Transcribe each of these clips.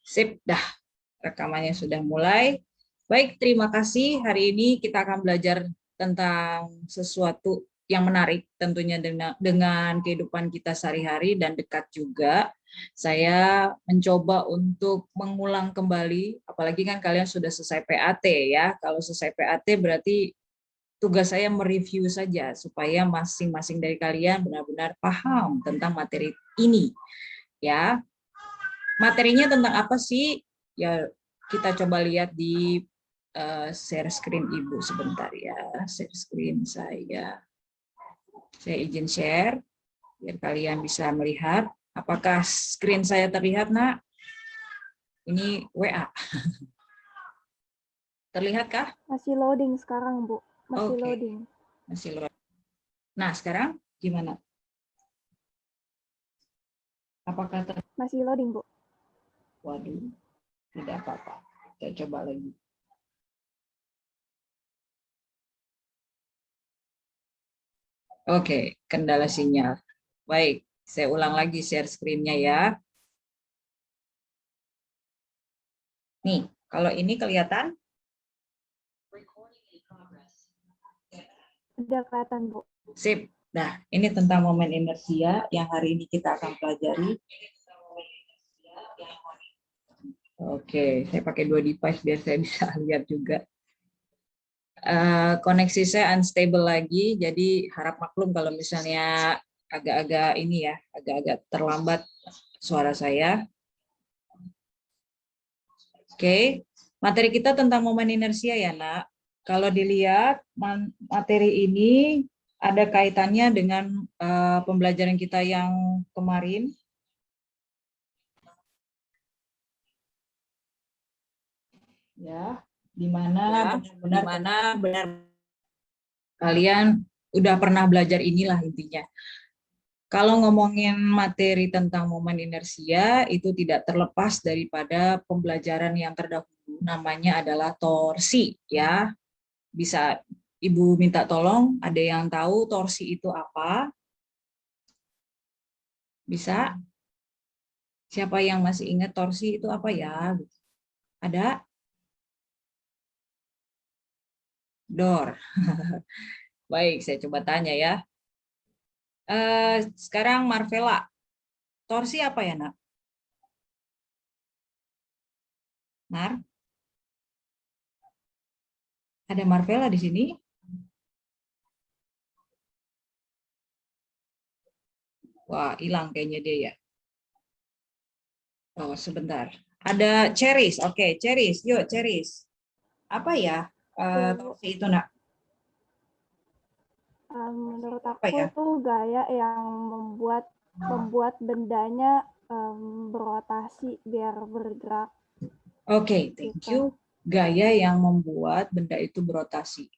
Sip, dah. Rekamannya sudah mulai. Baik, terima kasih. Hari ini kita akan belajar tentang sesuatu yang menarik tentunya dengan kehidupan kita sehari-hari dan dekat juga. Saya mencoba untuk mengulang kembali, apalagi kan kalian sudah selesai PAT ya. Kalau selesai PAT berarti tugas saya mereview saja supaya masing-masing dari kalian benar-benar paham tentang materi ini. Ya, materinya tentang apa sih? Ya, kita coba lihat di share screen Ibu sebentar ya. Share screen saya. Saya izin share biar kalian bisa melihat. Apakah screen saya terlihat, Nak? Ini WA. Terlihatkah? Masih loading sekarang, Bu. Masih Oke. loading. Masih loading. Nah, sekarang gimana? Apakah masih loading, Bu? Waduh, tidak apa-apa. Saya coba lagi. Oke, kendala sinyal. Baik, saya ulang lagi share screen-nya ya. Nih, kalau ini kelihatan? Udah kelihatan, Bu. Sip. Nah, ini tentang momen inersia yang hari ini kita akan pelajari. Oke, saya pakai dua device biar saya bisa lihat juga. Koneksi saya unstable lagi, jadi harap maklum kalau misalnya agak-agak ini ya, agak-agak terlambat suara saya. Oke, materi kita tentang momen inersia ya, Nak. Kalau dilihat materi ini ada kaitannya dengan pembelajaran kita yang kemarin. Ya, di mana benar-benar kalian udah pernah belajar inilah intinya. Kalau ngomongin materi tentang momen inersia, itu tidak terlepas daripada pembelajaran yang terdahulu, namanya adalah torsi. Ya, bisa Ibu minta tolong, ada yang tahu torsi itu apa? Bisa? Siapa yang masih ingat torsi itu apa ya? Ada? Dor. Baik, saya coba tanya ya. Sekarang Marvella, torsi apa ya, Nak? Mar? Ada Marvella di sini? Wah, hilang kayaknya dia ya. Oh, sebentar. Ada Ceris. Oke, Ceris. Yuk, Ceris. Apa ya torsi itu, Nak? Menurut Apa aku ya? itu gaya yang membuat bendanya berotasi biar bergerak. Oke, thank Gitu. you. Gaya yang membuat benda itu berotasi.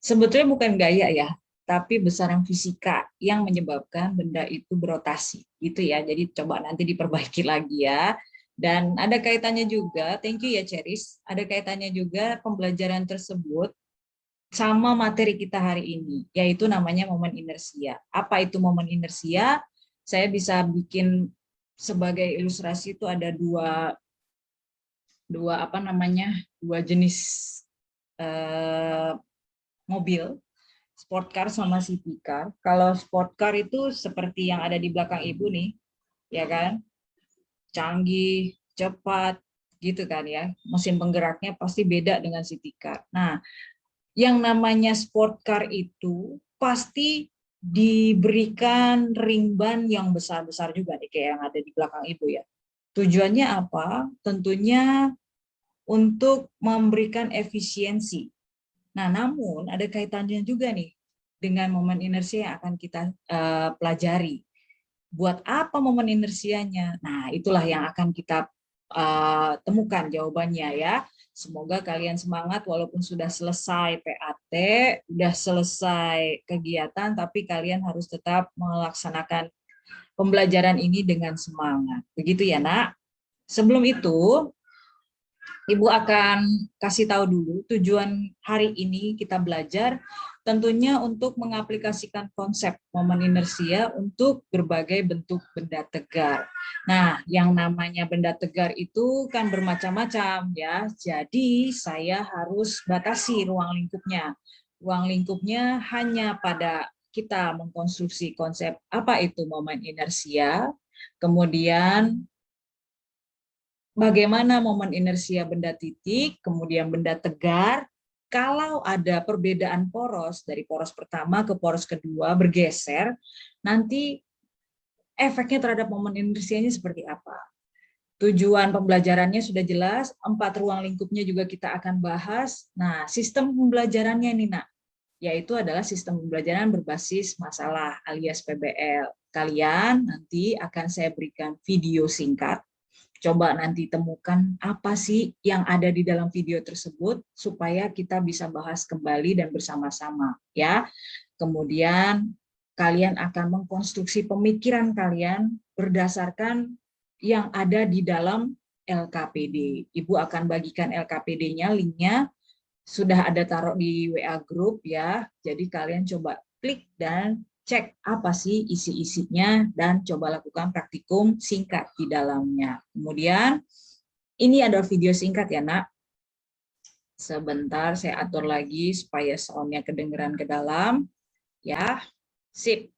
Sebetulnya bukan gaya ya, tapi besaran fisika yang menyebabkan benda itu berotasi. Gitu ya. Jadi coba nanti diperbaiki lagi ya. Dan ada kaitannya juga, thank you ya Ceris, ada kaitannya juga pembelajaran tersebut sama materi kita hari ini, yaitu namanya momen inersia. Apa itu momen inersia? Saya bisa bikin sebagai ilustrasi itu ada dua jenis mobil, sport car sama city car. Kalau sport car itu seperti yang ada di belakang Ibu nih, ya kan? Canggih, cepat, gitu kan ya. Mesin penggeraknya pasti beda dengan city car. Nah, yang namanya sport car itu pasti diberikan ring ban yang besar-besar juga nih, kayak yang ada di belakang Ibu ya. Tujuannya apa? Tentunya untuk memberikan efisiensi. Nah, namun ada kaitannya juga nih dengan momen inersia yang akan kita pelajari. Buat apa momen inersianya? Nah, itulah yang akan kita temukan jawabannya ya. Semoga kalian semangat walaupun sudah selesai PAT, sudah selesai kegiatan, tapi kalian harus tetap melaksanakan pembelajaran ini dengan semangat. Begitu ya, Nak? Sebelum itu, Ibu akan kasih tahu dulu tujuan hari ini kita belajar tentunya untuk mengaplikasikan konsep momen inersia untuk berbagai bentuk benda tegar. Nah, yang namanya benda tegar itu kan bermacam-macam ya. Jadi saya harus batasi ruang lingkupnya. Ruang lingkupnya hanya pada kita mengkonstruksi konsep apa itu momen inersia, kemudian bagaimana momen inersia benda titik, kemudian benda tegar. Kalau ada perbedaan poros dari poros pertama ke poros kedua bergeser, nanti efeknya terhadap momen inersianya seperti apa. Tujuan pembelajarannya sudah jelas, 4 ruang lingkupnya juga kita akan bahas. Nah, sistem pembelajarannya ini, Nak, yaitu adalah sistem pembelajaran berbasis masalah alias PBL. Kalian nanti akan saya berikan video singkat. Coba nanti temukan apa sih yang ada di dalam video tersebut supaya kita bisa bahas kembali dan bersama-sama ya. Kemudian kalian akan mengkonstruksi pemikiran kalian berdasarkan yang ada di dalam LKPD. Ibu akan bagikan LKPD-nya, linknya sudah ada taruh di WA group ya. Jadi kalian coba klik dan cek apa sih isi-isinya dan coba lakukan praktikum singkat di dalamnya. Kemudian ini ada video singkat ya, Nak. Sebentar saya atur lagi supaya soundnya kedengeran ke dalam. Ya, sip.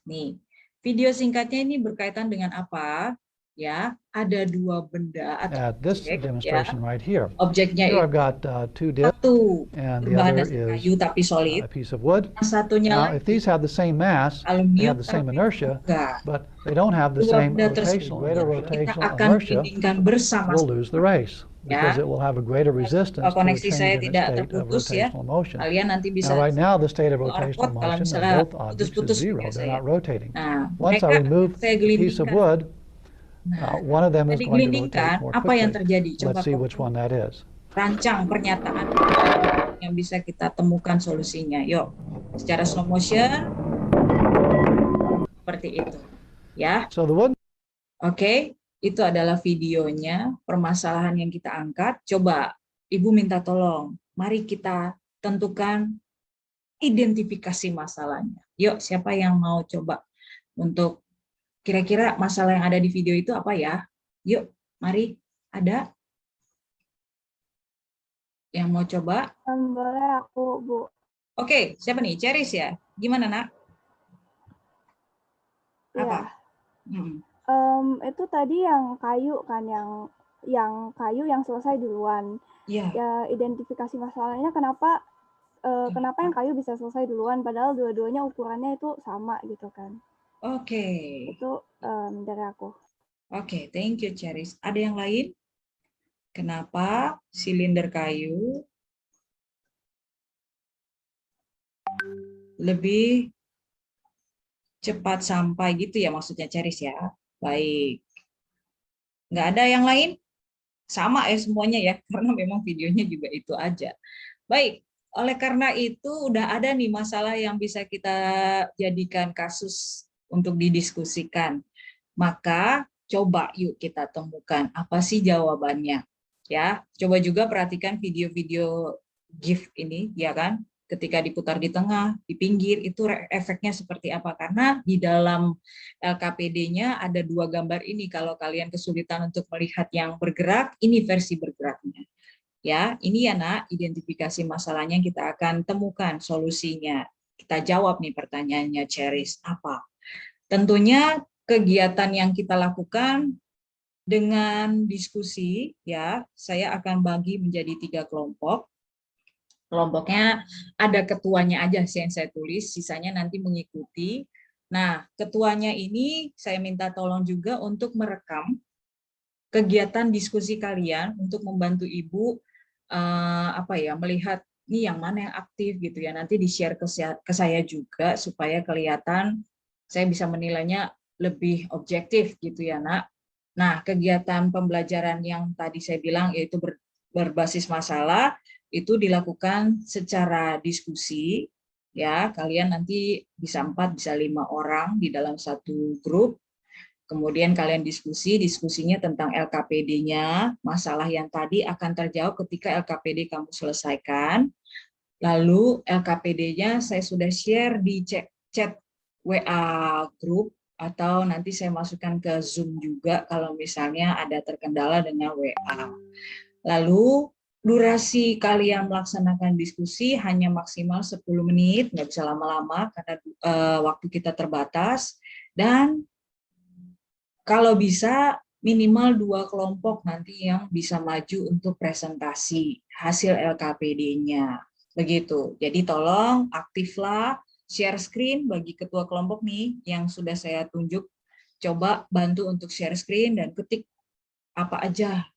Nih, video singkatnya ini berkaitan dengan apa? Ya, ada 2 benda atau This objek, demonstration ya. right here. Objeknya Here itu I've got 2 discs satu and the berbahan other dasar is kayu tapi solid. a piece of wood. Yang satunya Now, lagi if these have the same mass, they aluminium have the same tapi inertia, enggak. but they don't have the 2 same benda rotational, tersebut greater kita rotational akan inertia, perundingkan will bersama-sama lose the race because ya. it will have a greater resistance to a Koneksi saya change in its tidak state of terputus ya. rotational motion. Kalian nanti bisa Now, right now, the state of QR rotational code kalau motion of misalnya both objects is putus-putus zero. biasa They're ya. not rotating. Nah, Once I mereka remove saya the piece of gelindingkan. wood, Nah, one of them is going to digelindingkan, rotate more apa yang quickly. terjadi? Coba Let's see which one that is. rancang pernyataan yang bisa kita temukan solusinya. Yuk, secara slow motion seperti itu, ya. So the wood. Oke, itu adalah videonya, permasalahan yang kita angkat. Coba Ibu minta tolong, mari kita tentukan identifikasi masalahnya. Yuk, siapa yang mau coba untuk kira-kira masalah yang ada di video itu apa ya? Yuk, mari, ada yang mau coba? Boleh aku, Bu. Oke, siapa nih? Ceris ya? Gimana, Nak? Apa? Itu tadi yang kayu kan, yang kayu yang selesai duluan. Iya. Ya, identifikasi masalahnya kenapa yang kayu bisa selesai duluan padahal dua-duanya ukurannya itu sama gitu kan. Oke. Itu dari aku. Oke, thank you Ceris. Ada yang lain? Kenapa silinder kayu lebih cepat sampai gitu ya maksudnya Ceris ya? Baik. Nggak ada yang lain? Sama ya semuanya ya, karena memang videonya juga itu aja. Baik, oleh karena itu udah ada nih masalah yang bisa kita jadikan kasus untuk didiskusikan. Maka coba yuk kita temukan apa sih jawabannya. Ya, coba juga perhatikan video-video GIF ini, ya kan? Ketika diputar di tengah, di pinggir, itu efeknya seperti apa? Karena di dalam LKPD-nya ada 2 gambar ini. Kalau kalian kesulitan untuk melihat yang bergerak, ini versi bergeraknya. Ya, ini ya Nak, identifikasi masalahnya kita akan temukan solusinya. Kita jawab nih pertanyaannya Ceris, apa? Tentunya kegiatan yang kita lakukan dengan diskusi, ya, saya akan bagi menjadi 3 kelompok. Kelompoknya ada ketuanya aja sih yang saya tulis, sisanya nanti mengikuti. Nah, ketuanya ini saya minta tolong juga untuk merekam kegiatan diskusi kalian untuk membantu Ibu melihat nih yang mana yang aktif gitu ya. Nanti di-share ke saya juga supaya kelihatan saya bisa menilainya lebih objektif gitu ya, Nak. Nah, kegiatan pembelajaran yang tadi saya bilang yaitu berbasis masalah itu dilakukan secara diskusi ya. Kalian nanti bisa 4 bisa 5 orang di dalam satu grup. Kemudian kalian diskusinya tentang LKPD-nya, masalah yang tadi akan terjawab ketika LKPD kamu selesaikan. Lalu LKPD-nya saya sudah share di chat WA grup, atau nanti saya masukkan ke Zoom juga kalau misalnya ada terkendala dengan WA. Lalu durasi kalian melaksanakan diskusi hanya maksimal 10 menit, nggak bisa lama-lama karena waktu kita terbatas. Dan kalau bisa minimal 2 kelompok nanti yang bisa maju untuk presentasi hasil LKPD-nya. Begitu. Jadi tolong aktiflah share screen bagi ketua kelompok nih yang sudah saya tunjuk. Coba bantu untuk share screen dan ketik apa aja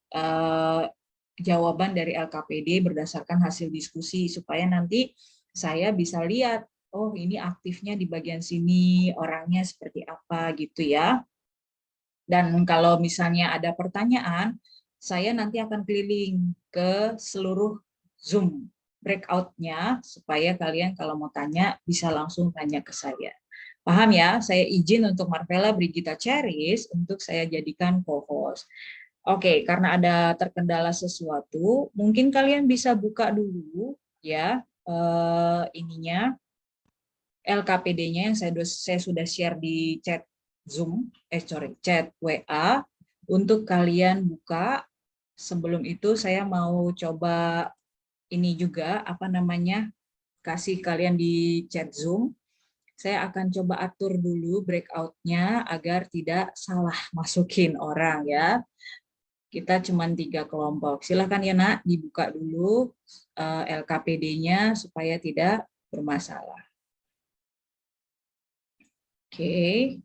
jawaban dari LKPD berdasarkan hasil diskusi supaya nanti saya bisa lihat, oh ini aktifnya di bagian sini, orangnya seperti apa gitu ya. Dan kalau misalnya ada pertanyaan, saya nanti akan keliling ke seluruh Zoom breakout-nya supaya kalian kalau mau tanya bisa langsung tanya ke saya. Paham ya? Saya izin untuk Marvella Brigita Charis untuk saya jadikan co-host. Oke, karena ada terkendala sesuatu, mungkin kalian bisa buka dulu ya ininya LKPD-nya yang saya sudah share di chat Zoom, chat WA untuk kalian buka. Sebelum itu saya mau coba ini juga apa namanya kasih kalian di chat Zoom. Saya akan coba atur dulu breakout-nya agar tidak salah masukin orang ya. Kita cuma 3 kelompok. Silakan ya nak dibuka dulu LKPD-nya supaya tidak bermasalah. Oke.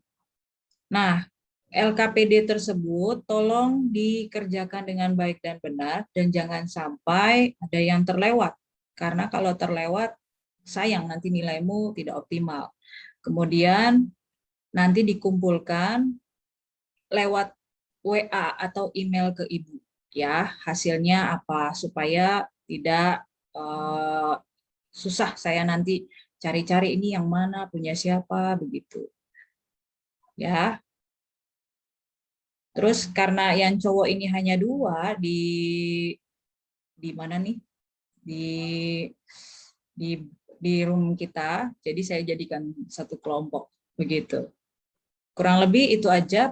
Nah, LKPD tersebut tolong dikerjakan dengan baik dan benar dan jangan sampai ada yang terlewat. Karena kalau terlewat, sayang nanti nilaimu tidak optimal. Kemudian nanti dikumpulkan lewat WA atau email ke Ibu. Ya, hasilnya apa supaya tidak susah saya nanti cari-cari ini yang mana, punya siapa, begitu. Ya. Terus karena yang cowok ini hanya 2 di mana nih? Di room kita, jadi saya jadikan 1 kelompok begitu. Kurang lebih itu aja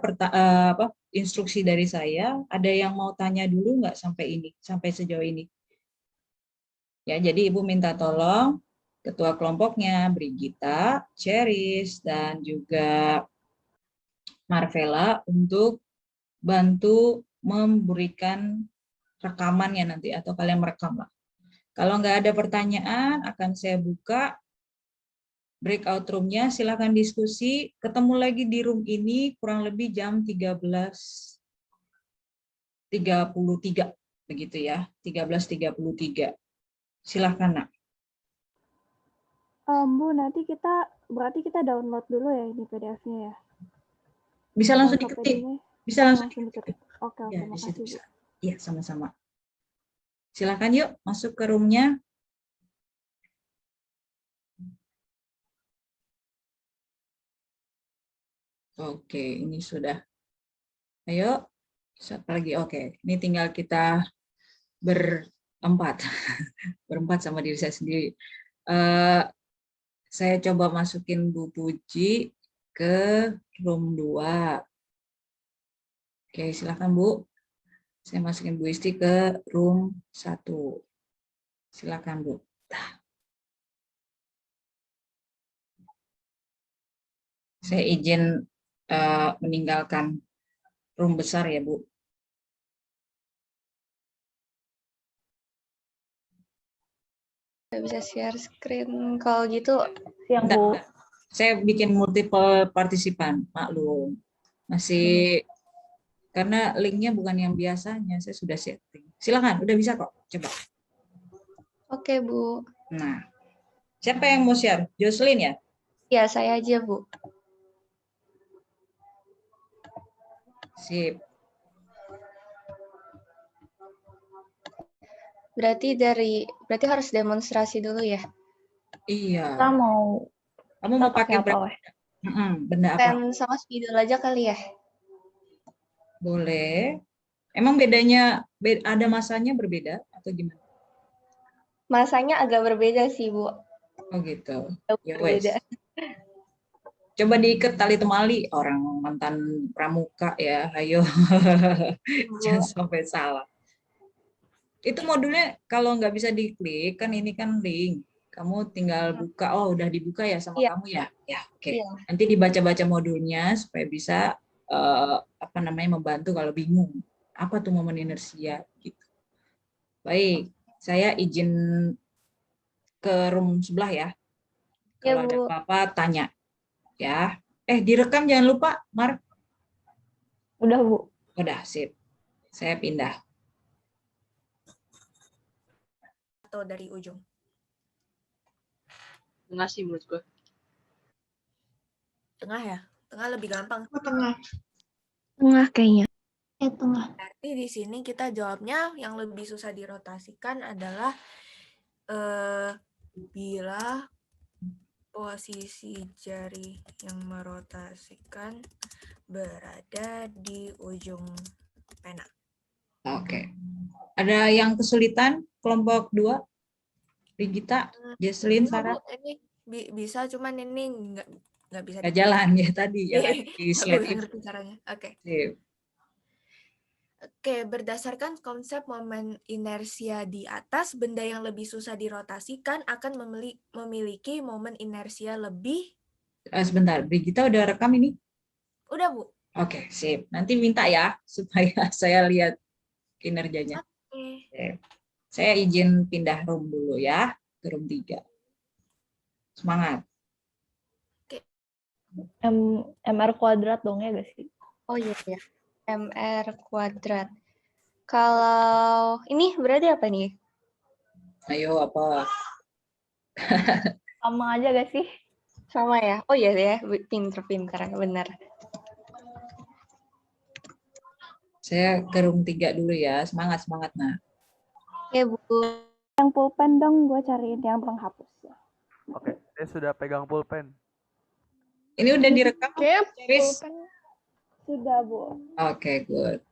instruksi dari saya. Ada yang mau tanya dulu nggak sampai sejauh ini? Ya, jadi Ibu minta tolong ketua kelompoknya Brigita, Cheris, dan juga Marvella untuk bantu memberikan rekamannya nanti atau kalian merekam lah. Kalau nggak ada pertanyaan akan saya buka breakout room-nya, silakan diskusi. Ketemu lagi di room ini kurang lebih jam 13.33 begitu ya, 13.33. Silakan nak. Bu, nanti berarti kita download dulu ya ini PDF-nya ya. Bisa langsung diketik. Bisa langsung diketik. Oke, ya, makasih Bu. Iya, sama-sama. Silakan yuk masuk ke room-nya. Oke, ini sudah. Ayo, siapa lagi? Oke, ini tinggal kita berempat. Berempat sama diri saya sendiri. Saya coba masukin Bu Puji ke room 2. Oke, silakan Bu. Saya masukin Bu Isti ke room 1. Silakan Bu. Saya izin meninggalkan room besar ya Bu. Nggak bisa share screen kalau gitu. Yang Bu. Saya bikin multiple partisipan, maklum. Masih karena linknya bukan yang biasanya, saya sudah setting. Silakan, udah bisa kok. Coba. Oke Bu. Nah, siapa yang mau share? Jocelyn ya? Ya, saya aja Bu. Sip. Berarti harus demonstrasi dulu ya? Iya. Kamu mau pakai apa? benda apa? Pen sama spidol aja kali ya? Boleh. Emang bedanya ada masanya berbeda atau gimana? Masanya agak berbeda sih, Bu. Oh gitu. Jauh Ya wes. berbeda. Coba diikat tali temali orang mantan pramuka ya. Ayo. Jangan sampai salah. Itu modulnya kalau nggak bisa diklik kan ini kan link. Kamu tinggal buka. Oh, udah dibuka ya sama Iya. kamu ya? Ya, oke. Iya. Nanti dibaca-baca modulnya supaya bisa apa namanya membantu kalau bingung. Apa tuh momen inersia gitu. Baik, saya izin ke room sebelah ya. Iya, Kalau ada Bu. apa-apa tanya ya. Direkam jangan lupa, Mar. Udah, Bu. Udah, sip. Saya pindah. Atau dari ujung. Tengah sih menurut gue. Tengah ya? Tengah lebih gampang. Tengah. Tengah kayaknya. Tengah. Berarti di sini kita jawabnya yang lebih susah dirotasikan adalah bila posisi jari yang merotasikan berada di ujung pena. Oke. Ada yang kesulitan kelompok 2? Rigita, Jesslyn, Sarah? Ini bisa, cuman ini nggak bisa. Nggak jalan ya tadi ya di slide itu. Ngerti caranya. Oke. Sip. Oke, berdasarkan konsep momen inersia di atas, benda yang lebih susah dirotasikan akan memiliki momen inersia lebih. Sebentar, Brigita udah rekam ini? Udah, Bu. Oke, sip. Nanti minta ya supaya saya lihat kinerjanya. Oke. Saya izin pindah room dulu ya, ke room 3. Semangat. MR kuadrat dong ya gak sih? Oh iya ya. MR kuadrat. Kalau ini berarti apa nih? Ayo apa? Sama aja gak sih? Sama ya? Oh iya ya, pinter-pinter, benar. Saya ke room 3 dulu ya. Semangat, semangat. Nah. Oke, Bu. Yang pulpen dong, gue cariin yang penghapus. Oke, saya sudah pegang pulpen. Ini udah direkam? Chris? Sudah, Bu. Oke, good.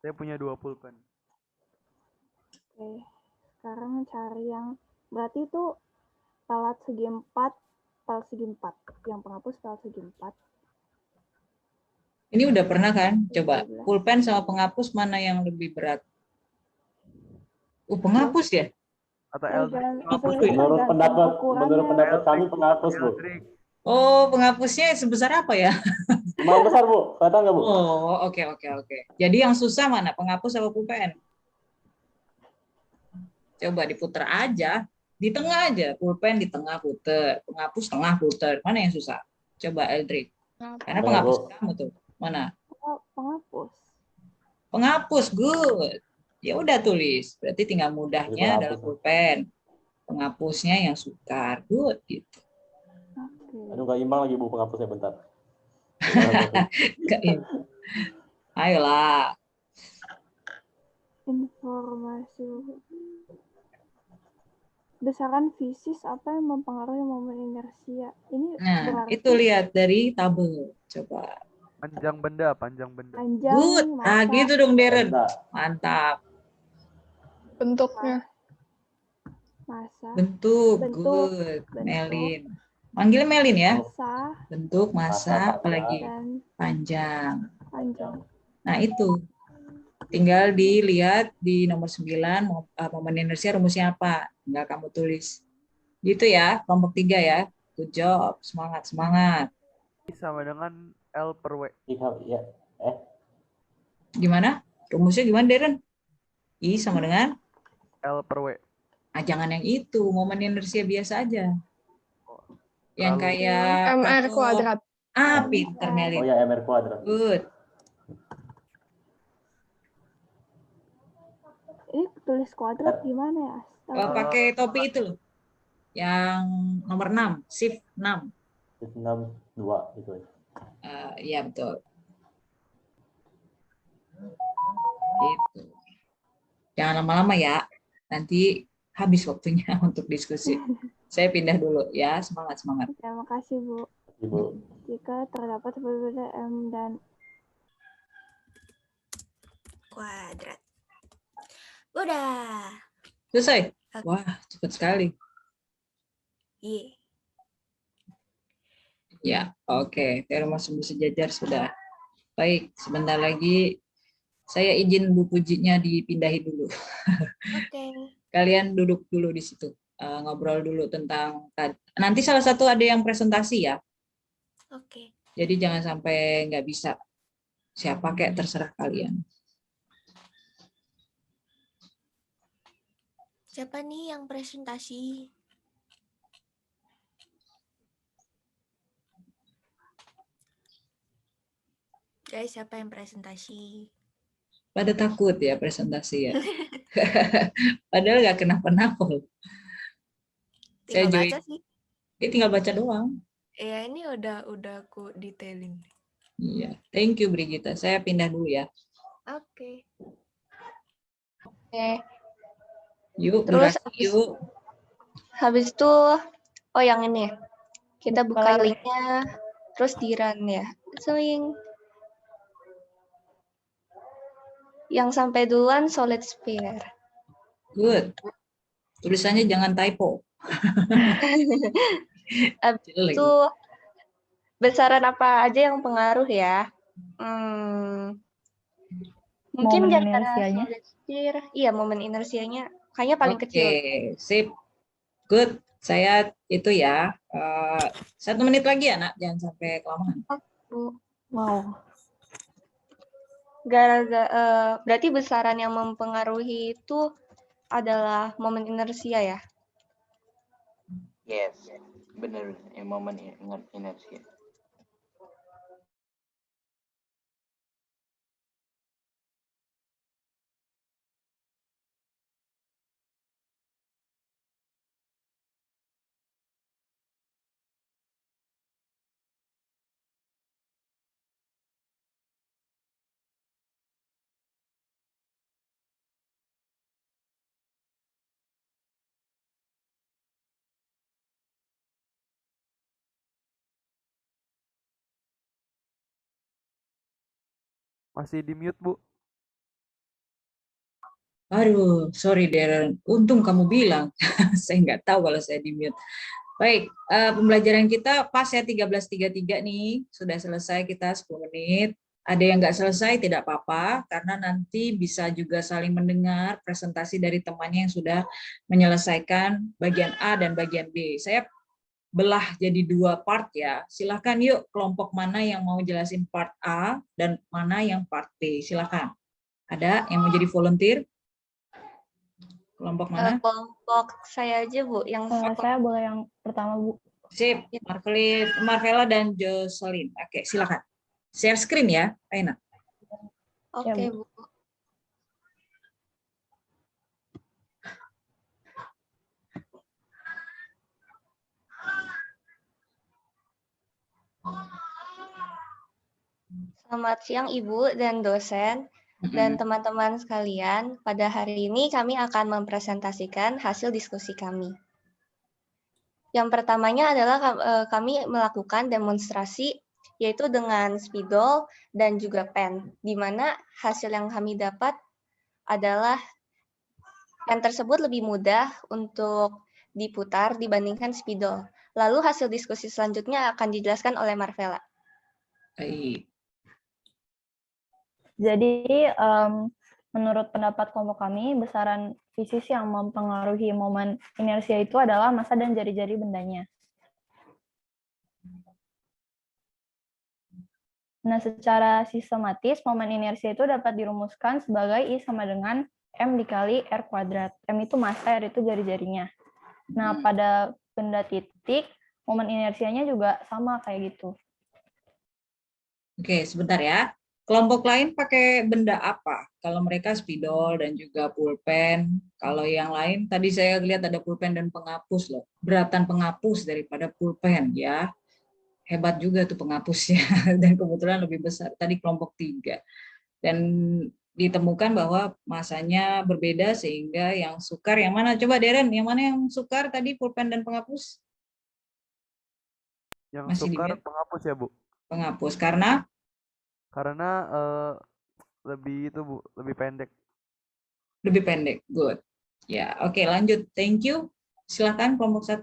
Saya punya 2 pulpen. Oke, sekarang cari yang berarti itu pelat segi 4, pelat segi 4. Yang penghapus pelat segi 4. Ini udah pernah kan? Coba pulpen sama penghapus mana yang lebih berat? Penghapus ya? Atau Eldrick penghapus. Menurut pendapat kami penghapus, Bu. Oh, penghapusnya sebesar apa ya? Lumayan besar, Bu. Kelihatan nggak, Bu? Oh, oke. Jadi yang susah mana? Penghapus atau pulpen? Coba diputer aja. Di tengah aja. Pulpen di tengah puter. Penghapus tengah puter. Mana yang susah? Coba Eldrick. Karena penghapus kamu tuh. Mana? Penghapus. Penghapus, good. Ya udah tulis. Berarti tinggal mudahnya adalah pulpen. Penghapusnya yang sukar. Good gitu. Aduh, nggak imbang lagi, Bu, penghapusnya bentar. Ayolah. Informasi. Besaran fisis apa yang mempengaruhi momen inersia? Ini berarti itu lihat dari tabel. Coba. Panjang benda. Panjang, good. masa, Gitu dong, Darren. Mantap. Bentuknya. masa, Bentuk. Good. Melin. Manggilnya Melin ya? masa, bentuk, masa, apalagi dan panjang. Nah, itu. Tinggal dilihat di nomor 9, momen inersia rumusnya apa. Tinggal kamu tulis. Gitu ya, kelompok 3 ya. Good job. Semangat, semangat. Sama dengan L per W. Iya. Gimana? Rumusnya gimana, Darren? I sama dengan? L per W. Jangan yang itu. Momen inersia biasa aja. Yang Lalu, kayak MR kuadrat. Pinter Melin. Oh ya, MR kuadrat. Good. ini tulis kuadrat gimana ya? Pakai topi itu loh. Yang nomor 6, shift 6. Shift 6, 2 itu. Iya betul. Itu. Jangan lama-lama ya. Nanti habis waktunya untuk diskusi. Saya pindah dulu ya. Semangat, semangat. Terima kasih, Bu. Ibu. Jika terdapat perbedaan M dan Kuadrat. Udah. Selesai? Oke. Wah, cepat sekali. Iya. Ya, oke. Teori masuk sejajar sudah. Baik, sebentar lagi saya izin Bu Pujinya dipindahin dulu. Oke. Kalian duduk dulu di situ. Ngobrol dulu tentang nanti salah satu ada yang presentasi ya. Oke. Jadi jangan sampai nggak bisa. Siapa kayak terserah kalian. Siapa nih yang presentasi? Guys, siapa yang presentasi? Pada takut ya presentasi ya. Padahal nggak kenapa-napa. Saya Tinggal join. baca sih. Tinggal baca doang. Ya, ini udah aku detailing. Iya, thank you Brigita. Saya pindah dulu ya. Oke. Oke. Yuk, Terus durasi yuk. habis itu, oh yang ini. Kita buka Buka lagi. linknya, terus di run ya. Swing. Yang sampai duluan solid sphere. Good. Tulisannya jangan typo. Habis Jelek. itu besaran apa aja yang pengaruh ya? Mungkin Momen di antara inersianya. solid sphere, iya momen inersianya kayaknya paling Oke, kecil. sip. Good. Saya itu ya. 1 menit lagi ya, Nak. Jangan sampai kelamaan. Bu. Wow. Berarti besaran yang mempengaruhi itu adalah momen inersia ya? Yes, benar. Momen inersia. Masih di mute, Bu. Aduh, sorry Darren. Untung kamu bilang. Saya nggak tahu kalau saya di mute. Baik, pembelajaran kita pas ya 13.33 nih. Sudah selesai kita 10 menit. Ada yang nggak selesai tidak apa-apa, karena nanti bisa juga saling mendengar presentasi dari temannya yang sudah menyelesaikan bagian A dan bagian B. Saya belah jadi 2 part ya. Silahkan yuk kelompok mana yang mau jelasin part A dan mana yang part B. Silahkan. Ada yang mau jadi volunteer? Kelompok mana? Kelompok saya aja Bu, yang Saya boleh yang pertama, Bu. Sip, Marvella dan Jocelyn. Oke, silakan. Share screen ya, Aina. Oke, Ya, Bu. Selamat siang Ibu dan dosen dan teman-teman sekalian. Pada hari ini kami akan mempresentasikan hasil diskusi kami. Yang pertamanya adalah kami melakukan demonstrasi yaitu dengan spidol dan juga pen, di mana hasil yang kami dapat adalah pen tersebut lebih mudah untuk diputar dibandingkan spidol. Lalu hasil diskusi selanjutnya akan dijelaskan oleh Marvella. Baik. Jadi, menurut pendapat kelompok kami, besaran fisis yang mempengaruhi momen inersia itu adalah massa dan jari-jari bendanya. Nah, secara sistematis, momen inersia itu dapat dirumuskan sebagai I sama dengan M dikali R kuadrat. M itu massa, R itu jari-jarinya. Nah, pada benda titik, momen inersianya juga sama kayak gitu. Oke, sebentar ya. Kelompok lain pakai benda apa? Kalau mereka spidol dan juga pulpen. Kalau yang lain, tadi saya lihat ada pulpen dan penghapus loh. Beratan penghapus daripada pulpen ya. Hebat juga tuh penghapusnya. Dan kebetulan lebih besar. Tadi kelompok 3. Dan ditemukan bahwa masanya berbeda sehingga yang sukar yang mana? Coba Darren, yang mana yang sukar tadi pulpen dan penghapus? Yang Masih sukar di-mute? penghapus ya, Bu. Penghapus karena Karena lebih itu, Bu, lebih pendek. Lebih pendek, good. Ya, oke, lanjut. Thank you. Silakan kelompok 1.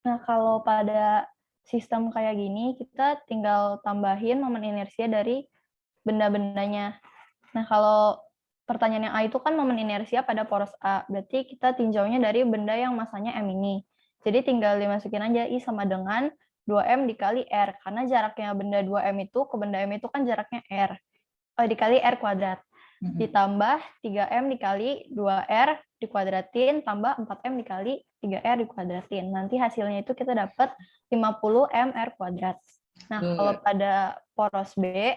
Nah, kalau pada sistem kayak gini, kita tinggal tambahin momen inersia dari benda-bendanya. Nah, kalau pertanyaan yang A itu kan momen inersia pada poros A, berarti kita tinjaunya dari benda yang masanya M ini. Jadi tinggal dimasukin aja I sama dengan 2M dikali R, karena jaraknya benda 2M itu ke benda M itu kan jaraknya R. Dikali R kuadrat. Ditambah 3M dikali 2R dikuadratin, tambah 4M dikali 3R dikuadratin. Nanti hasilnya itu kita dapat 50MR kuadrat. Nah, kalau pada poros B,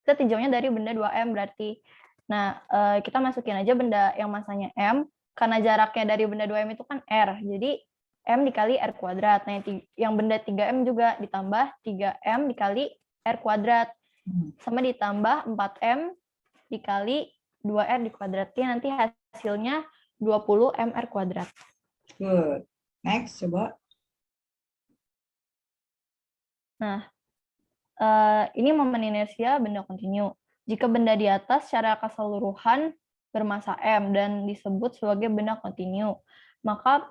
kita tinjaunya dari benda 2M berarti. Nah, kita masukin aja benda yang masanya M, karena jaraknya dari benda 2M itu kan R. Jadi, M dikali R kuadrat. Nah, yang benda 3M juga ditambah 3M dikali R kuadrat. Sama ditambah 4M dikali 2R dikuadratin, nanti hasilnya 20MR kuadrat. Good. Next, coba. Nah, ini momen inersia benda kontinu. Jika benda di atas secara keseluruhan bermasa M dan disebut sebagai benda kontinu, maka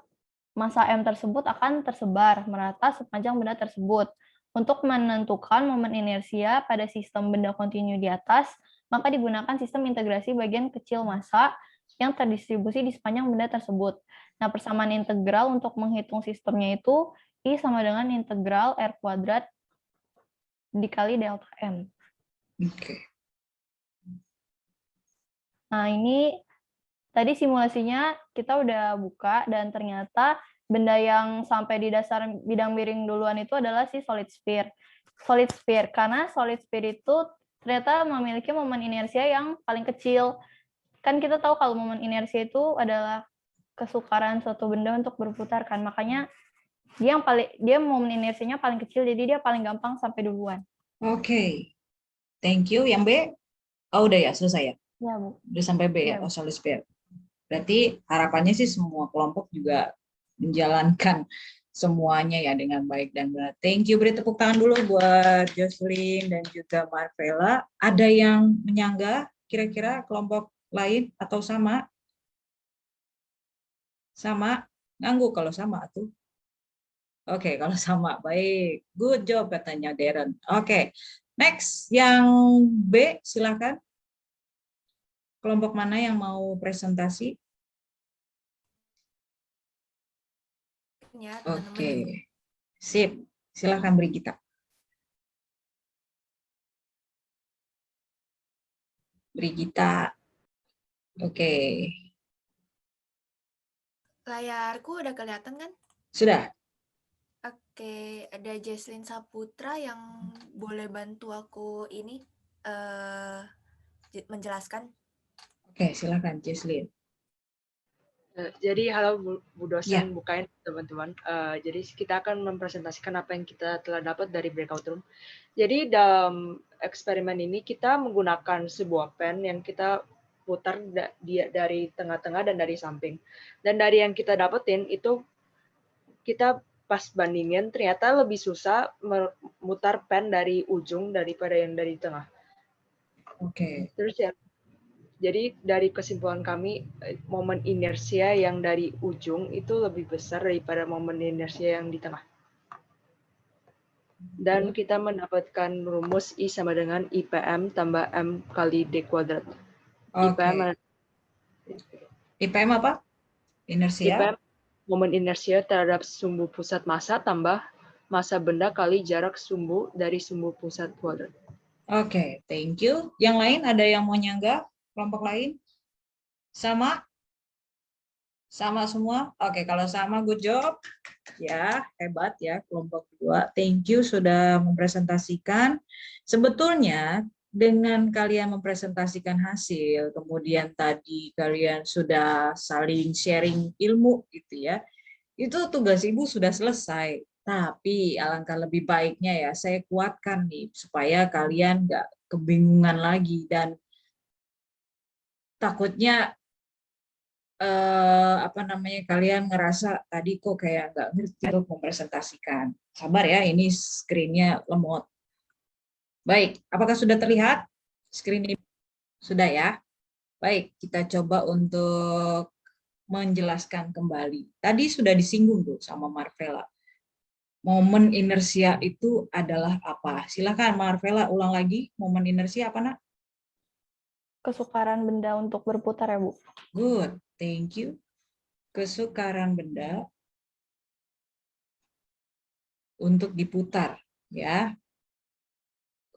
massa M tersebut akan tersebar merata sepanjang benda tersebut. Untuk menentukan momen inersia pada sistem benda kontinu di atas, maka digunakan sistem integrasi bagian kecil massa yang terdistribusi di sepanjang benda tersebut. Nah, persamaan integral untuk menghitung sistemnya itu I sama dengan integral R kuadrat dikali delta M. Oke. Nah, ini tadi simulasinya kita udah buka dan ternyata benda yang sampai di dasar bidang miring duluan itu adalah si solid sphere. Solid sphere, karena solid sphere itu ternyata memiliki momen inersia yang paling kecil. Kan kita tahu kalau momen inersia itu adalah kesukaran suatu benda untuk berputar kan. Makanya dia momen inersianya paling kecil, jadi dia paling gampang sampai duluan. Oke. Thank you. Yang B? Oh, udah ya, selesai ya? Ya, Bu. Udah sampai B ya, solid sphere. Berarti harapannya sih semua kelompok juga menjalankan semuanya ya dengan baik dan benar. Thank you. Beri tepuk tangan dulu buat Jocelyn dan juga Marvella. Ada yang menyanggah kira-kira kelompok lain atau sama? Sama? Nganggu kalau sama tuh. Oke, kalau sama. Baik. Good job katanya Darren. Oke. Next, yang B silakan. Kelompok mana yang mau presentasi? Ya, Oke. Sip. Silakan Brigita. Brigita. Oke. Layarku udah kelihatan kan? Sudah. Oke, ada Jesslyn Saputra yang boleh bantu aku ini menjelaskan. Oke, silakan Jesslyn. Jadi halo Bu dosen, Ya. bukain teman-teman. Jadi kita akan mempresentasikan apa yang kita telah dapat dari breakout room. Jadi dalam eksperimen ini kita menggunakan sebuah pen yang kita putar dari tengah-tengah dan dari samping. Dan dari yang kita dapetin itu kita pas bandingin ternyata lebih susah memutar pen dari ujung daripada yang dari tengah. Oke. Terus ya, jadi dari kesimpulan kami, momen inersia yang dari ujung itu lebih besar daripada momen inersia yang di tengah. Dan kita mendapatkan rumus I sama dengan IPM tambah M kali D kuadrat. Oke. IPM apa? Inersia? IPM momen inersia terhadap sumbu pusat massa tambah massa benda kali jarak sumbu dari sumbu pusat kuadrat. Oke, thank you. Yang lain ada yang mau nyanggah? Kelompok lain? Sama? Sama semua? Oke, kalau sama good job. Ya, hebat ya kelompok 2. Thank you sudah mempresentasikan. Sebetulnya dengan kalian mempresentasikan hasil, kemudian tadi kalian sudah saling sharing ilmu gitu ya. Itu tugas Ibu sudah selesai. Tapi alangkah lebih baiknya ya saya kuatkan nih supaya kalian nggak kebingungan lagi dan takutnya kalian ngerasa tadi kok kayak nggak ngerti untuk mempresentasikan. Sabar ya, ini screen-nya lemot. Baik, apakah sudah terlihat screen ini? Sudah ya? Baik, kita coba untuk menjelaskan kembali. Tadi sudah disinggung tuh sama Marvella. Momen inersia itu adalah apa? Silakan Marvella ulang lagi. Momen inersia apa, Nak? Kesukaran benda untuk berputar ya, Bu. Good, thank you. Kesukaran benda untuk diputar, ya.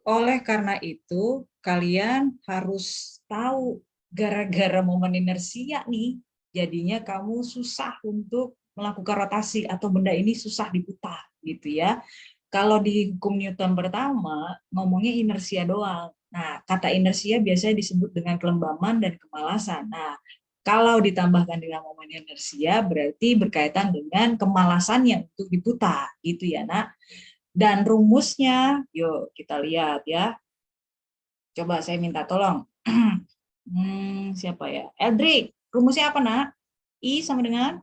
Oleh karena itu, kalian harus tahu gara-gara momen inersia nih, jadinya kamu susah untuk melakukan rotasi atau benda ini susah diputar, gitu ya. Kalau di hukum Newton pertama, ngomongnya inersia doang. Nah, kata inersia biasanya disebut dengan kelembaman dan kemalasan. Nah, kalau ditambahkan dengan momen inersia, berarti berkaitan dengan kemalasannya untuk diputar, gitu ya, Nak. Dan rumusnya, yuk kita lihat ya. Coba saya minta tolong. Siapa ya? Eldrik, rumusnya apa, Nak? I sama dengan?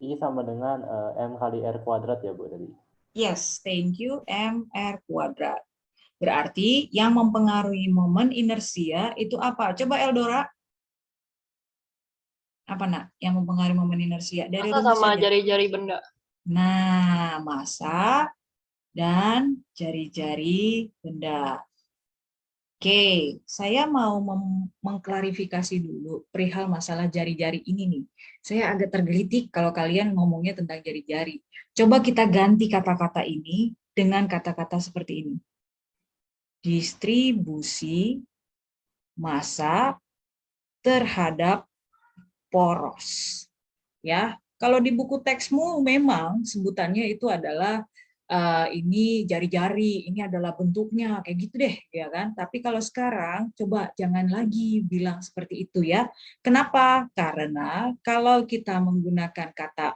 I sama dengan M kali R kuadrat ya, Bu, tadi. Yes, thank you, MR kuadrat. Berarti yang mempengaruhi momen inersia itu apa? Coba Eldora. Apa, Nak? Yang mempengaruhi momen inersia? Dari Masa rumus sama saja. jari-jari benda. Nah, massa dan jari-jari benda. Oke, saya mau mengklarifikasi dulu perihal masalah jari-jari ini nih. Saya agak tergelitik kalau kalian ngomongnya tentang jari-jari. Coba kita ganti kata-kata ini dengan kata-kata seperti ini. Distribusi massa terhadap poros. Ya, kalau di buku teksmu memang sebutannya itu adalah ini jari-jari, ini adalah bentuknya, kayak gitu deh, ya kan? Tapi kalau sekarang, coba jangan lagi bilang seperti itu ya. Kenapa? Karena kalau kita menggunakan kata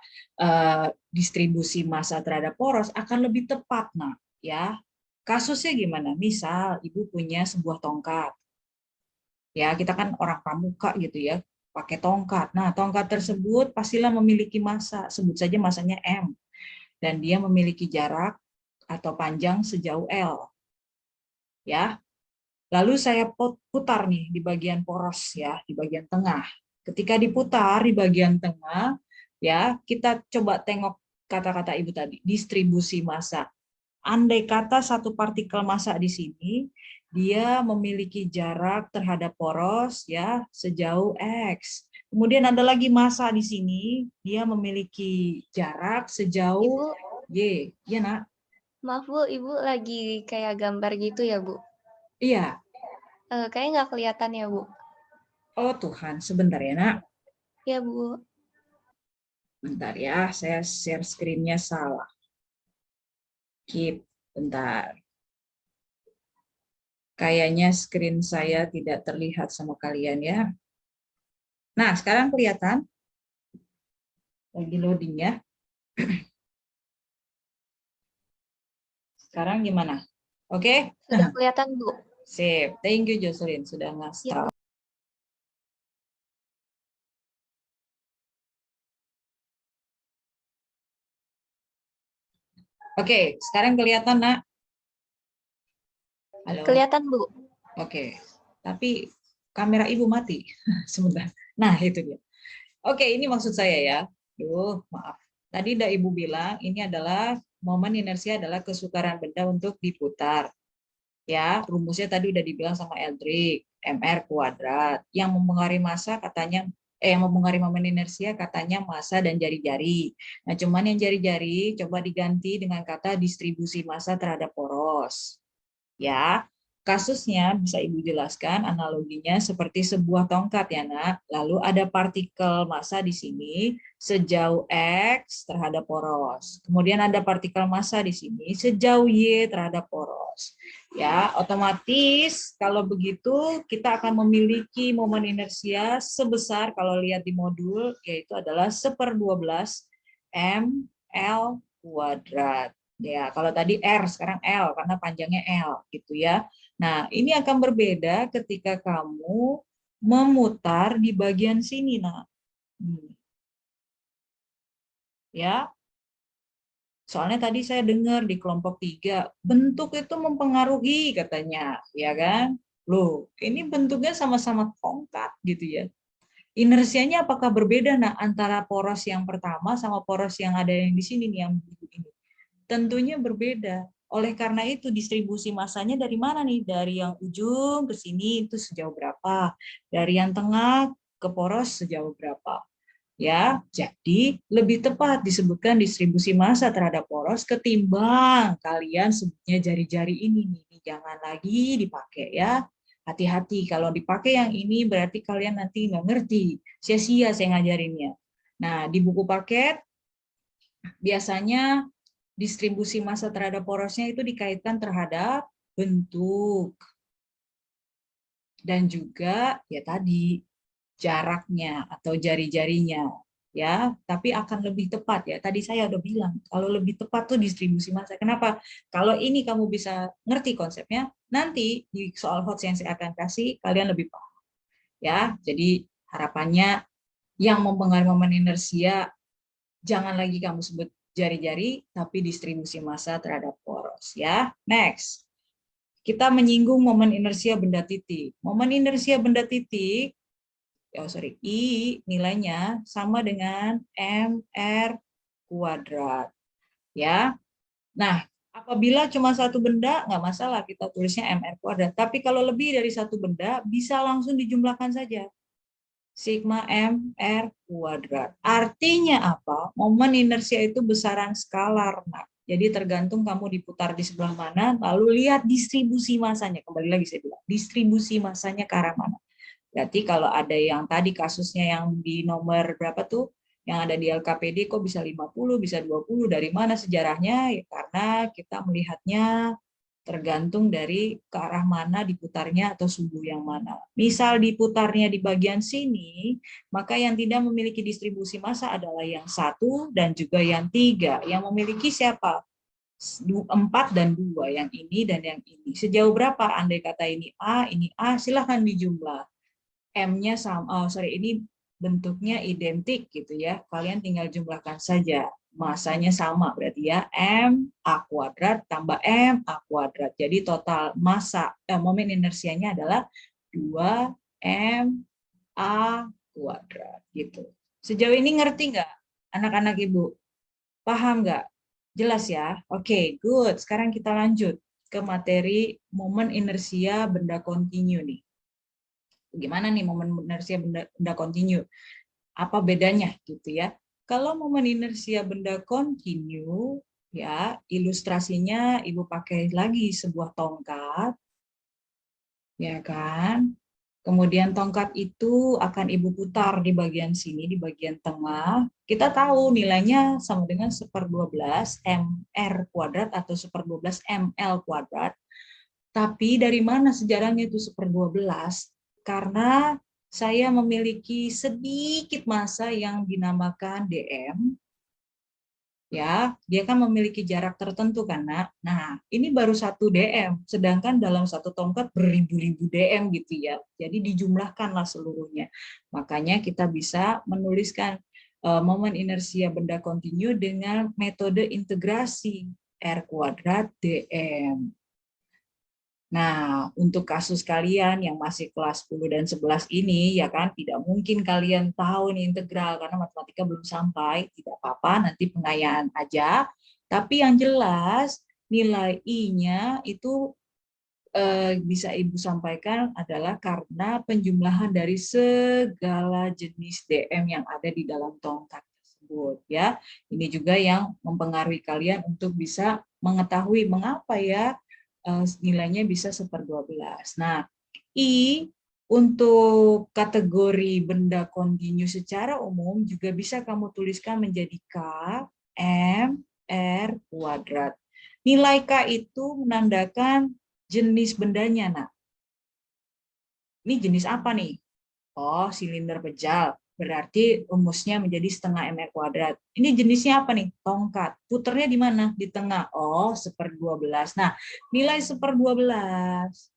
distribusi massa terhadap poros akan lebih tepat, Nak. Ya, kasusnya gimana? Misal ibu punya sebuah tongkat, ya kita kan orang pramuka gitu ya, pakai tongkat. Nah, tongkat tersebut pastilah memiliki massa, sebut saja massanya M. Dan dia memiliki jarak atau panjang sejauh L. Ya. Lalu saya putar nih di bagian poros ya, di bagian tengah. Ketika diputar di bagian tengah, ya, kita coba tengok kata-kata Ibu tadi, distribusi massa. Andai kata satu partikel massa di sini, dia memiliki jarak terhadap poros ya sejauh X. Kemudian ada lagi massa di sini, dia memiliki jarak sejauh Ibu, Y. Iya, Nak? maaf Bu, Ibu lagi kayak gambar gitu ya Bu? Iya. Kayaknya nggak kelihatan ya Bu? Oh Tuhan, sebentar ya, Nak. Ya Bu. Bentar ya, saya share screen-nya salah. Keep, bentar. Kayaknya screen saya tidak terlihat sama kalian ya. Nah, sekarang kelihatan? Lagi loading ya. Sekarang gimana? Oke? Sudah kelihatan Bu. Sip. Thank you Jocelyn sudah ngasih tahu. Oke, sekarang kelihatan, Nak? Halo? Kelihatan Bu. Oke, tapi kamera Ibu mati. Sebentar. Nah, itu dia. Oke, ini maksud saya ya. Duh, maaf. Tadi udah Ibu bilang, ini adalah momen inersia adalah kesukaran benda untuk diputar. Ya, rumusnya tadi udah dibilang sama Eldrik, MR kuadrat. Yang mempengaruhi massa katanya, yang mempengaruhi momen inersia katanya massa dan jari-jari. Nah, cuman yang jari-jari coba diganti dengan kata distribusi massa terhadap poros. Ya, kasusnya bisa Ibu jelaskan analoginya seperti sebuah tongkat ya, Nak. Lalu ada partikel massa di sini sejauh X terhadap poros. Kemudian ada partikel massa di sini sejauh Y terhadap poros. Ya, otomatis kalau begitu kita akan memiliki momen inersia sebesar kalau lihat di modul yaitu adalah 1/12 ml kuadrat. Ya, kalau tadi R, sekarang L karena panjangnya L gitu ya. Nah, ini akan berbeda ketika kamu memutar di bagian sini, nah. Ya. Soalnya tadi saya dengar di kelompok 3, bentuk itu mempengaruhi katanya, ya kan? Loh, ini bentuknya sama-sama tongkat gitu ya. Inersianya apakah berbeda antara poros yang pertama sama poros yang ada yang di sini nih, yang ini? Tentunya berbeda. Oleh karena itu distribusi masanya dari mana nih? Dari yang ujung ke sini itu sejauh berapa? Dari yang tengah ke poros sejauh berapa? Ya, jadi lebih tepat disebutkan distribusi massa terhadap poros ketimbang kalian sebutnya jari-jari ini nih. Jangan lagi dipakai ya. Hati-hati, kalau dipakai yang ini berarti kalian nanti nggak ngerti. Sia-sia saya ngajarinnya. Nah, di buku paket biasanya distribusi massa terhadap porosnya itu dikaitkan terhadap bentuk. Dan juga ya tadi jaraknya atau jari-jarinya. Ya, tapi akan lebih tepat ya. Tadi saya udah bilang, kalau lebih tepat tuh distribusi massa. Kenapa? Kalau ini kamu bisa ngerti konsepnya, nanti di soal hot yang saya akan kasih kalian lebih paham. Ya, jadi harapannya yang mempengaruhi momen inersia jangan lagi kamu sebut jari-jari, tapi distribusi massa terhadap poros ya. Next. Kita menyinggung momen inersia benda titik. Momen inersia benda titik I nilainya sama dengan mr kuadrat. Ya. Nah, apabila cuma satu benda, nggak masalah kita tulisnya mr kuadrat. Tapi kalau lebih dari satu benda, bisa langsung dijumlahkan saja. Sigma mr kuadrat. Artinya apa? Momen inersia itu besaran skalar. Nah, jadi tergantung kamu diputar di sebelah mana, lalu lihat distribusi massanya. Kembali lagi saya bilang, distribusi massanya ke arah mana. Berarti kalau ada yang tadi kasusnya yang di nomor berapa tuh, yang ada di LKPD kok bisa 50, bisa 20, dari mana sejarahnya? Ya, karena kita melihatnya tergantung dari ke arah mana diputarnya atau suhu yang mana. Misal diputarnya di bagian sini, maka yang tidak memiliki distribusi massa adalah yang 1 dan juga yang 3. Yang memiliki siapa? 4 dan 2, yang ini dan yang ini. Sejauh berapa? Andai kata ini A, silahkan dijumlah. M-nya sama, ini bentuknya identik gitu ya. Kalian tinggal jumlahkan saja. Masanya sama berarti ya, M A kuadrat tambah M A kuadrat. Jadi total massa momen inersianya adalah 2 M A kuadrat gitu. Sejauh ini ngerti nggak anak-anak Ibu? Paham nggak? Jelas ya? Oke, good. Sekarang kita lanjut ke materi momen inersia benda kontinu nih. Gimana nih momen inersia benda kontinu? Apa bedanya gitu ya? Kalau momen inersia benda kontinu, ya ilustrasinya Ibu pakai lagi sebuah tongkat, ya kan? Kemudian tongkat itu akan Ibu putar di bagian sini, di bagian tengah. Kita tahu nilainya sama dengan 1/12 mr kuadrat atau 1/12 ml kuadrat. Tapi dari mana sejarahnya itu 1/12? Karena saya memiliki sedikit massa yang dinamakan dm, ya, dia kan memiliki jarak tertentu kan, Nak. Nah, ini baru 1 dm, sedangkan dalam satu tongkat beribu-ribu dm gitu ya. Jadi dijumlahkanlah seluruhnya. Makanya kita bisa menuliskan momen inersia benda kontinu dengan metode integrasi r kuadrat dm. Nah, untuk kasus kalian yang masih kelas 10 dan 11 ini, ya kan, tidak mungkin kalian tahu ini integral, karena matematika belum sampai, tidak apa-apa, nanti pengayaan aja. Tapi yang jelas, nilai I-nya itu bisa Ibu sampaikan adalah karena penjumlahan dari segala jenis DM yang ada di dalam tongkat tersebut. Ya, ini juga yang mempengaruhi kalian untuk bisa mengetahui mengapa ya nilainya bisa 1/12. Nah, I untuk kategori benda kontinu secara umum juga bisa kamu tuliskan menjadi K, M, R kuadrat. Nilai K itu menandakan jenis bendanya, Nak. Ini jenis apa nih? Oh, silinder pejal. Berarti rumusnya menjadi setengah mr kuadrat. Ini jenisnya apa nih? Tongkat. Puternya di mana? Di tengah. Oh, 1/12. Nah, nilai 1/12,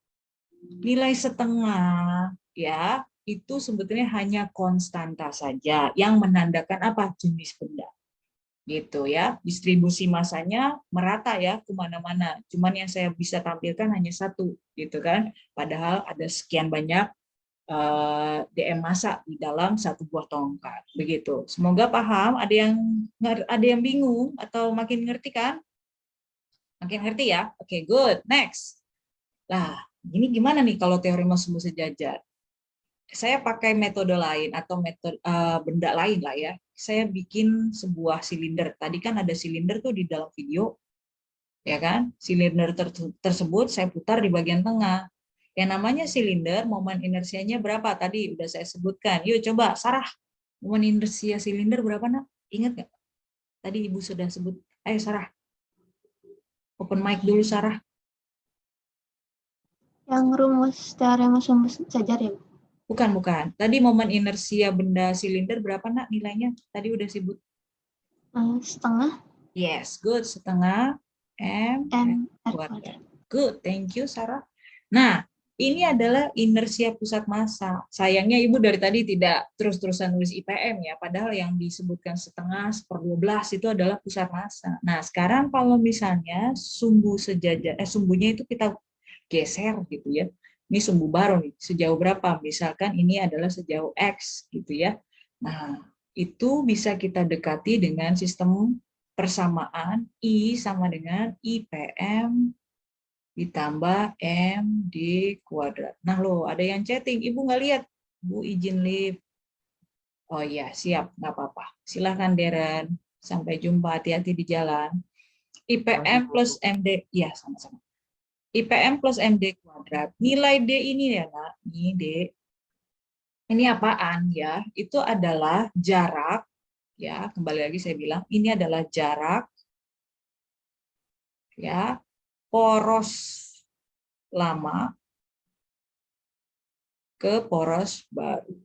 nilai setengah, ya, itu sebetulnya hanya konstanta saja yang menandakan apa? Jenis benda. gitu ya. Distribusi massanya merata ya kemana-mana. Cuman yang saya bisa tampilkan hanya satu, gitu kan. Padahal ada sekian banyak DM massa di dalam satu buah tongkat. Begitu. Semoga paham. Ada yang bingung atau makin ngerti kan? Makin ngerti ya? Oke, good. Next. Nah, ini gimana nih kalau teorema sumbu sejajar? Saya pakai metode lain atau metode benda lain lah ya. Saya bikin sebuah silinder. Tadi kan ada silinder tuh di dalam video, ya kan? Silinder tersebut saya putar di bagian tengah. Yang namanya silinder, momen inersianya berapa? Tadi udah saya sebutkan. Yuk coba, Sarah. Momen inersia silinder berapa, nak? Ingat nggak? Tadi Ibu sudah sebut. Ayo, Sarah. Open mic dulu, Sarah. Yang rumus teorema sumbu sejajar ya? Bukan. Tadi momen inersia benda silinder berapa, nak, nilainya? Tadi udah sebut. Setengah. Yes, good. Setengah M kuadrat. Good, thank you, Sarah. Nah, ini adalah inersia pusat massa. Sayangnya Ibu dari tadi tidak terus-terusan nulis IPM ya, padahal yang disebutkan setengah, 1/12 itu adalah pusat massa. Nah, sekarang kalau misalnya sumbu sejajar, sumbunya itu kita geser gitu ya. Ini sumbu baru nih, sejauh berapa? Misalkan ini adalah sejauh X gitu ya. Nah, itu bisa kita dekati dengan sistem persamaan I sama dengan IPM ditambah MD kuadrat. Nah loh, ada yang chatting. Ibu nggak lihat. Bu izin live. Oh iya, siap. Nggak apa-apa. Silahkan Deren. Sampai jumpa. Hati-hati di jalan. IPM plus MD. Ya, sama-sama. IPM plus MD kuadrat. Nilai D ini ya, nak. Ini D. Ini apaan ya? Itu adalah jarak. Ya, kembali lagi saya bilang. Ini adalah jarak. Ya, poros lama ke poros baru.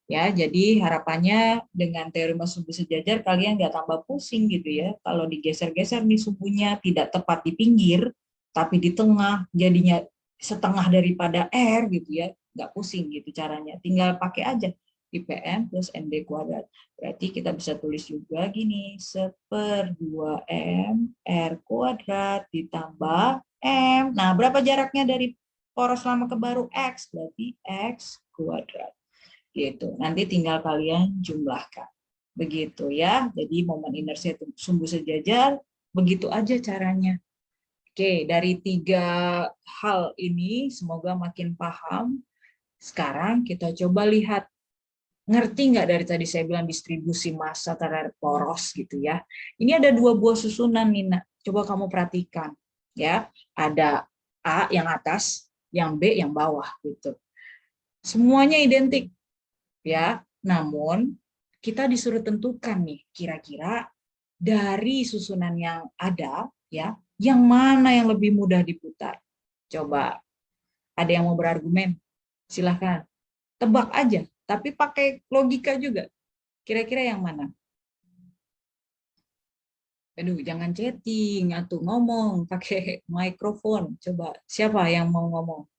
Ya, jadi harapannya dengan teorema sumbu sejajar kalian nggak tambah pusing gitu ya. Kalau digeser-geser nih sumbunya tidak tepat di pinggir, tapi di tengah jadinya setengah daripada R gitu ya, nggak pusing gitu caranya. Tinggal pakai aja IPM plus MD kuadrat. Berarti kita bisa tulis juga gini, 1/2M R kuadrat ditambah M. Nah, berapa jaraknya dari poros lama ke baru? X, berarti X kuadrat. Gitu. Nanti tinggal kalian jumlahkan. Begitu ya. Jadi momen inersia sumbu sejajar, begitu aja caranya. Oke, dari 3 hal ini semoga makin paham. Sekarang kita coba lihat. Ngerti nggak dari tadi saya bilang distribusi massa terhadap poros gitu ya. Ini ada 2 buah susunan Nina. Coba kamu perhatikan ya. Ada A yang atas, yang B yang bawah gitu. Semuanya identik ya. Namun kita disuruh tentukan nih kira-kira dari susunan yang ada ya, yang mana yang lebih mudah diputar. Coba ada yang mau berargumen? Silahkan. Tebak aja. Tapi pakai logika juga. Kira-kira yang mana? Aduh, jangan chatting atau ngomong pakai mikrofon. Coba, siapa yang mau ngomong?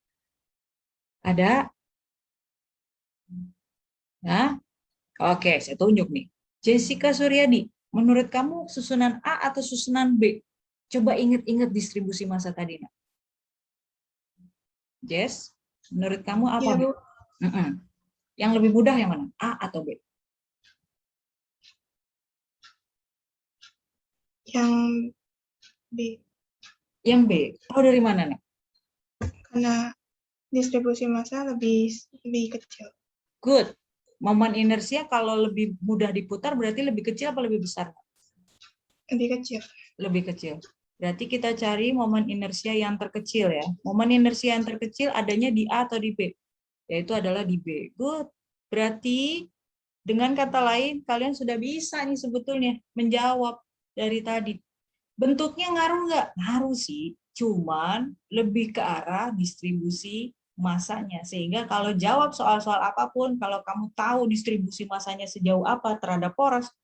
Ada? Nah, oke, saya tunjuk nih. Jessica Suryadi, menurut kamu susunan A atau susunan B? Coba ingat-ingat distribusi massa tadi. Nak. Jess, menurut kamu apa? Ya, Bu. Yang lebih mudah yang mana? A atau B? Yang B. Yang B. Tahu dari mana, Nek? Karena distribusi massa lebih kecil. Good. Momen inersia kalau lebih mudah diputar berarti lebih kecil apa lebih besar? Lebih kecil. Lebih kecil. Berarti kita cari momen inersia yang terkecil ya. Momen inersia yang terkecil adanya di A atau di B? Yaitu adalah di B. Good. Berarti dengan kata lain kalian sudah bisa nih sebetulnya menjawab dari tadi. Bentuknya ngaruh nggak? Ngaruh sih. Cuman lebih ke arah distribusi massanya. Sehingga kalau jawab soal-soal apapun, kalau kamu tahu distribusi massanya sejauh apa terhadap poros,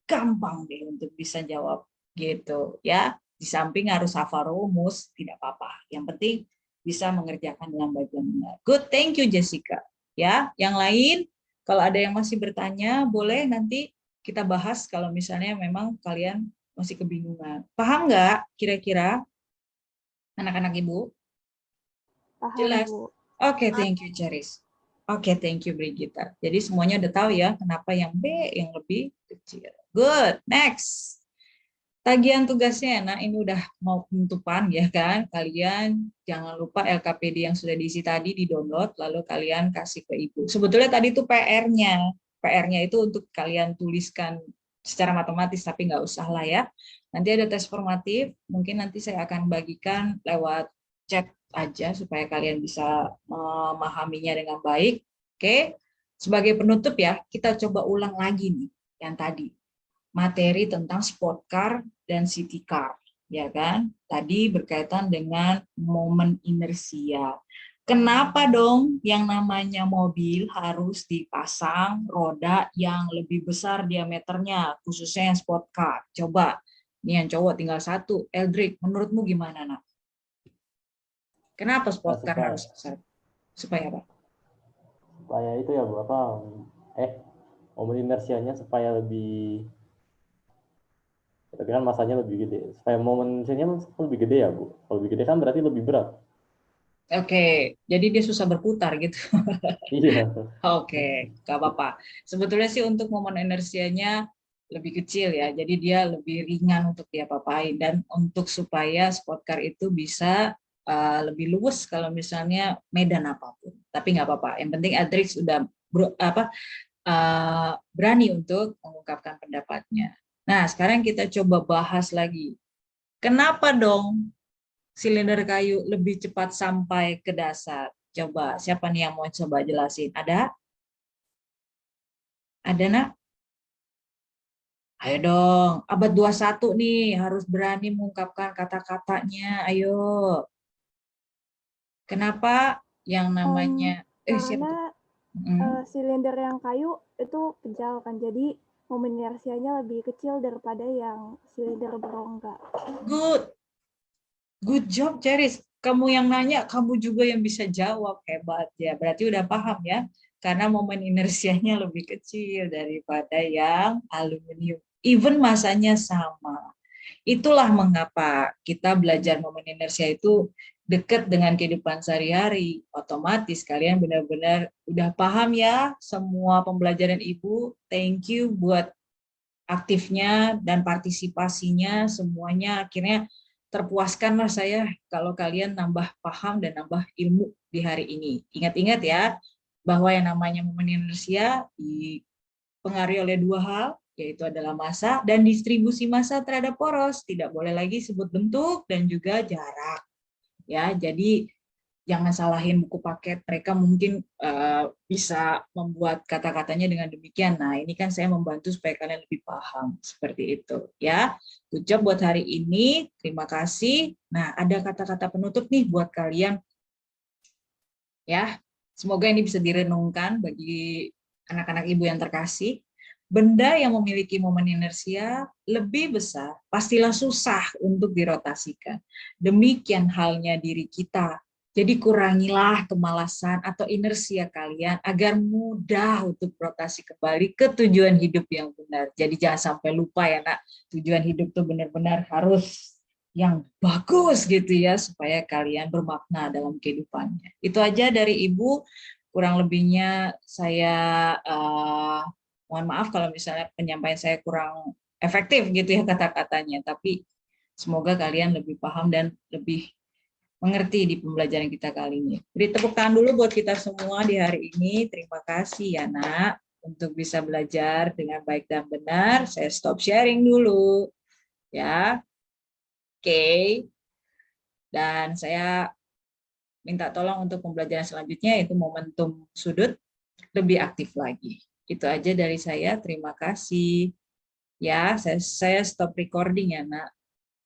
gampang deh untuk bisa jawab. Gitu ya. Di samping harus hafal rumus, tidak apa-apa. Yang penting bisa mengerjakan dengan baik dan benar. Good, thank you Jessica. Ya, yang lain kalau ada yang masih bertanya boleh nanti kita bahas kalau misalnya memang kalian masih kebingungan. Paham nggak kira-kira anak-anak Ibu? Paham, Jelas? Bu. Oke, thank you, Ceris. Oke, thank you, Brigita. Jadi semuanya udah tahu ya kenapa yang B yang lebih kecil. Good, next. Tagihan tugasnya, nah ini udah mau penutupan ya kan. Kalian jangan lupa LKPD yang sudah diisi tadi di-download, lalu kalian kasih ke Ibu. Sebetulnya tadi itu PR-nya. PR-nya itu untuk kalian tuliskan secara matematis, tapi nggak usah lah ya. Nanti ada tes formatif, mungkin nanti saya akan bagikan lewat chat aja supaya kalian bisa memahaminya dengan baik. Oke, sebagai penutup ya, kita coba ulang lagi nih yang tadi. Materi tentang sport car dan city car, ya kan? Tadi berkaitan dengan momen inersia. Kenapa dong yang namanya mobil harus dipasang roda yang lebih besar diameternya, khususnya yang sport car? Coba, ini yang cowok tinggal satu. Eldrick, menurutmu gimana, nak? Kenapa sport car harus besar? Supaya apa? Supaya itu ya Bu, momen inersianya supaya lebih, tapi kan masanya lebih gede. Supaya momen inersianya lebih gede ya Bu. Kalau lebih gede kan berarti lebih berat. Oke, jadi dia susah berputar gitu. Iya. Oke, nggak apa-apa. Sebetulnya sih untuk momen inersianya lebih kecil ya, jadi dia lebih ringan untuk diapa-apain. Dan untuk supaya sport car itu bisa lebih luwes kalau misalnya medan apapun. Tapi nggak apa-apa. Yang penting Adrix udah berani untuk mengungkapkan pendapatnya. Nah, sekarang kita coba bahas lagi. Kenapa dong silinder kayu lebih cepat sampai ke dasar? Coba, siapa nih yang mau coba jelasin? Ada? Ada, nak? Ayo dong, abad 21 nih, harus berani mengungkapkan kata-katanya. Ayo. Kenapa yang namanya... Karena silinder yang kayu itu kecil kan, jadi momen inersianya lebih kecil daripada yang silinder berongga. Good job, Ceris. Kamu yang nanya, kamu juga yang bisa jawab. Hebat ya. Berarti udah paham ya. Karena momen inersianya lebih kecil daripada yang aluminium. Even masanya sama. Itulah mengapa kita belajar momen inersia itu dekat dengan kehidupan sehari-hari. Otomatis kalian benar-benar udah paham ya semua pembelajaran Ibu. Thank you buat aktifnya dan partisipasinya. Semuanya akhirnya terpuaskanlah saya kalau kalian nambah paham dan nambah ilmu di hari ini. Ingat-ingat ya, bahwa yang namanya momen inersia dipengaruhi oleh dua hal, yaitu adalah massa dan distribusi massa terhadap poros. Tidak boleh lagi sebut bentuk dan juga jarak. Ya, jadi jangan salahin buku paket. Mereka mungkin bisa membuat kata-katanya dengan demikian. Nah, ini kan saya membantu supaya kalian lebih paham seperti itu. Ya, good job buat hari ini. Terima kasih. Nah, ada kata-kata penutup nih buat kalian. Ya, semoga ini bisa direnungkan bagi anak-anak Ibu yang terkasih. Benda yang memiliki momen inersia lebih besar pastilah susah untuk dirotasikan. Demikian halnya diri kita. Jadi kurangilah kemalasan atau inersia kalian agar mudah untuk berotasi kembali ke tujuan hidup yang benar. Jadi jangan sampai lupa ya nak, tujuan hidup itu benar-benar harus yang bagus gitu ya, supaya kalian bermakna dalam kehidupannya. Itu aja dari Ibu, kurang lebihnya saya mohon maaf kalau misalnya penyampaian saya kurang efektif gitu ya kata-katanya, tapi semoga kalian lebih paham dan lebih mengerti di pembelajaran kita kali ini. Beri tepuk tangan dulu buat kita semua di hari ini. Terima kasih ya nak, untuk bisa belajar dengan baik dan benar. Saya stop sharing dulu. Ya, oke. Dan saya minta tolong untuk pembelajaran selanjutnya, yaitu momentum sudut, lebih aktif lagi. Itu aja dari saya, terima kasih. Ya, saya stop recording ya nak.